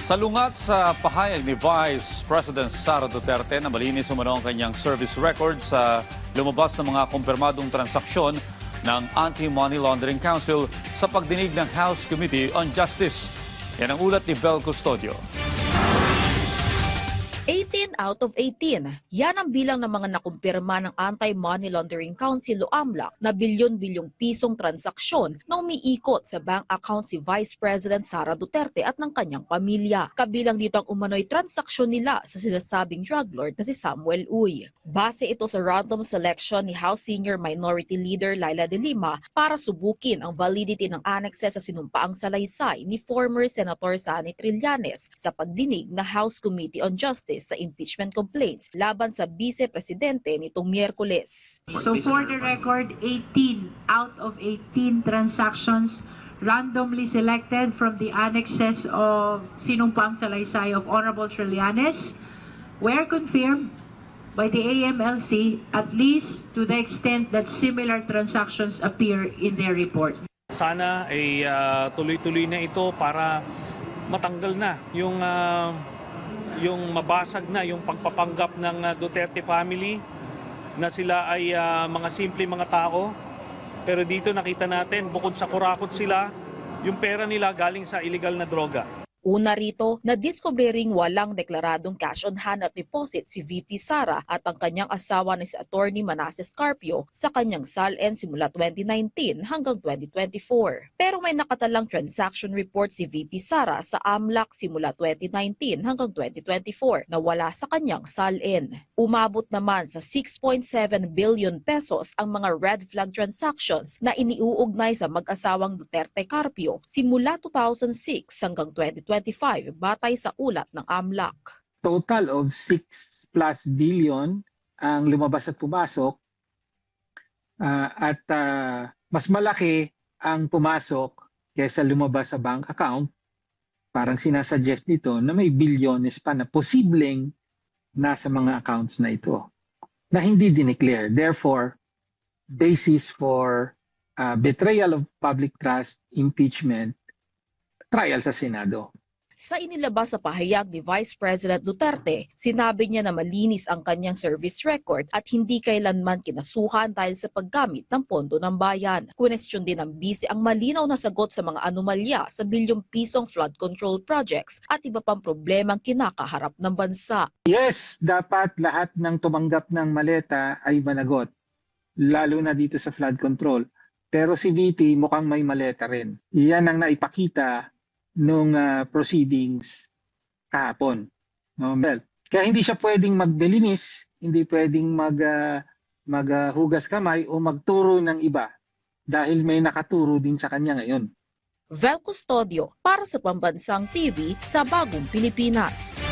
Salungat sa pahayag ni Vice President Sara Duterte na malinis umano ang kanyang service record sa lumabas na mga kumpirmadong transaksyon ng Anti-Money Laundering Council sa pagdinig ng House Committee on Justice. Yan ang ulat ni Vel Custodio. 18 out of 18. Yan ang bilang ng mga nakumpirma ng Anti-Money Laundering Council o AMLAC na bilyon-bilyong pisong transaksyon na umiikot sa bank account si Vice President Sara Duterte at ng kanyang pamilya. Kabilang dito ang umano'y transaksyon nila sa sinasabing drug lord na si Samuel Uy. Base ito sa random selection ni House Senior Minority Leader Laila De Lima para subukin ang validity ng annexes sa sinumpaang salaysay ni former Senator Sani Trillanes sa pagdinig na House Committee on Justice sa impeachment complaints laban sa Vice-Presidente nitong Miyerkules. So for the record, 18 out of 18 transactions randomly selected from the annexes of Sinumpang Salaysay of Honorable Trillanes were confirmed by the AMLC at least to the extent that similar transactions appear in their report. Sana ay tuloy-tuloy na ito para matanggal na yung mabasag na yung pagpapanggap ng Duterte family na sila ay mga simple mga tao. Pero dito nakita natin, bukod sa kurakot sila, yung pera nila galing sa illegal na droga. Una rito, nadiskubrering walang deklaradong cash on hand at deposit si VP Sara at ang kanyang asawa na si Attorney Manasseh Scarpio sa kanyang SALN simula 2019 hanggang 2024. Pero may nakatalang transaction report si VP Sara sa AMLAC simula 2019 hanggang 2024 na wala sa kanyang SALN. Umabot naman sa 6.7 billion pesos ang mga red flag transactions na iniuugnay sa mag-asawang Duterte Carpio simula 2006 hanggang 2025 batay sa ulat ng AMLAC. Total of 6+ billion ang lumabas at pumasok at mas malaki ang pumasok kaysa lumabas sa bank account. Parang sinasuggest nito na may bilyones pa na posibleng nasa mga accounts na ito na hindi dineclare. Therefore, basis for betrayal of public trust, impeachment, trial sa Senado. Sa inilabas sa pahayag ni Vice President Duterte, sinabi niya na malinis ang kanyang service record at hindi kailanman kinasuhan dahil sa paggamit ng pondo ng bayan. Kunestyon din ng bise ang malinaw na sagot sa mga anomalya sa bilyong pisong flood control projects at iba pang problemang kinakaharap ng bansa. Yes, dapat lahat ng tumanggap ng maleta ay managot, lalo na dito sa flood control. Pero si VP mukhang may maleta rin. Iyan ang naipakita nung proceedings kahapon. No? Kaya hindi siya pwedeng magbelinis, hindi pwedeng maghugas kamay o magturo ng iba dahil may nakaturo din sa kanya ngayon. Vel Custodio para sa Pambansang TV sa Bagong Pilipinas.